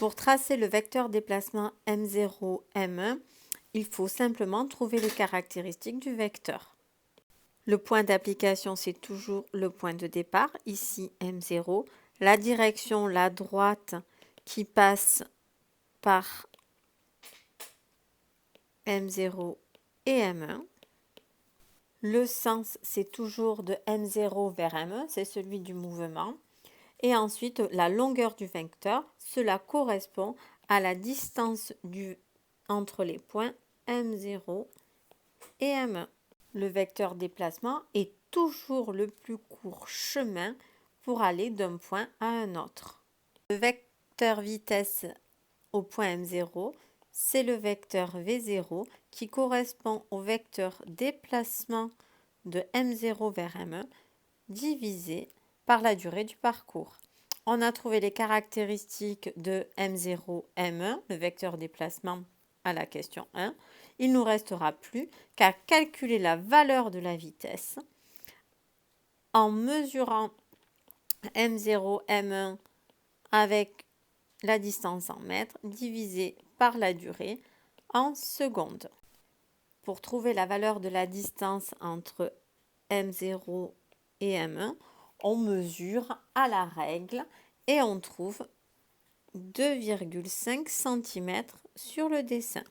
Pour tracer le vecteur déplacement M0, M1, il faut simplement trouver les caractéristiques du vecteur. Le point d'application, c'est toujours le point de départ, ici M0. La direction, la droite qui passe par M0 et M1. Le sens, c'est toujours de M0 vers M1, c'est celui du mouvement. Et ensuite, la longueur du vecteur, cela correspond à la distance entre les points M0 et M1. Le vecteur déplacement est toujours le plus court chemin pour aller d'un point à un autre. Le vecteur vitesse au point M0, c'est le vecteur V0 qui correspond au vecteur déplacement de M0 vers M1 divisé par la durée du parcours. On a trouvé les caractéristiques de M0, M1, le vecteur déplacement à la question 1. Il ne nous restera plus qu'à calculer la valeur de la vitesse en mesurant M0, M1 avec la distance en mètres divisé par la durée en secondes. Pour trouver la valeur de la distance entre M0 et M1, on mesure à la règle et on trouve 2,5 cm sur le dessin.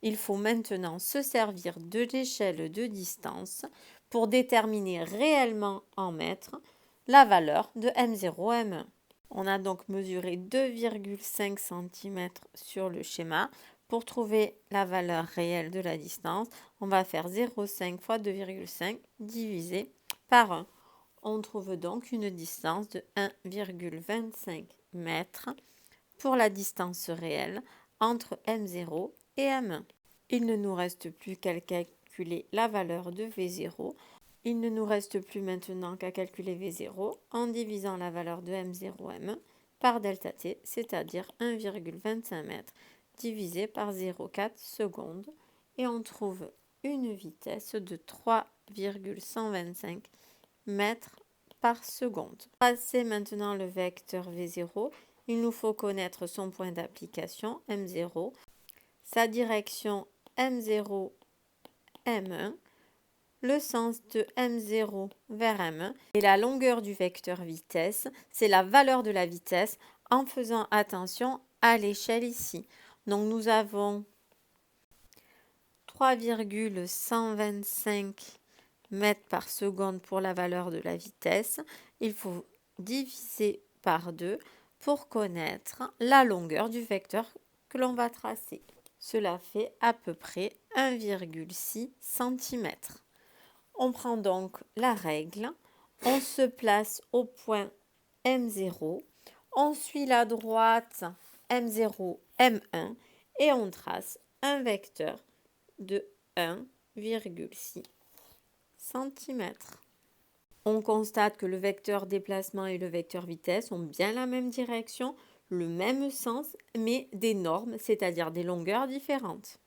Il faut maintenant se servir de l'échelle de distance pour déterminer réellement en mètres la valeur de M0, M1. On a donc mesuré 2,5 cm sur le schéma. Pour trouver la valeur réelle de la distance, on va faire 0,5 fois 2,5 divisé par 1. On trouve donc une distance de 1,25 m pour la distance réelle entre M0 et M1. Il ne nous reste plus qu'à calculer la valeur de V0. Il ne nous reste plus maintenant qu'à calculer V0 en divisant la valeur de M0, M1 par delta t, c'est-à-dire 1,25 m divisé par 0,4 secondes. Et on trouve une vitesse de 3,125 mètres par seconde. Passer maintenant le vecteur V0, il nous faut connaître son point d'application, M0, sa direction M0, M1, le sens de M0 vers M1 et la longueur du vecteur vitesse, c'est la valeur de la vitesse en faisant attention à l'échelle ici. Donc nous avons 3,125 mètres par seconde pour la valeur de la vitesse. Il faut diviser par 2 pour connaître la longueur du vecteur que l'on va tracer. Cela fait à peu près 1,6 cm. On prend donc la règle, on se place au point M0, on suit la droite M0, M1 et on trace un vecteur de 1,6 cm. On constate que le vecteur déplacement et le vecteur vitesse ont bien la même direction, le même sens, mais des normes, c'est-à-dire des longueurs différentes.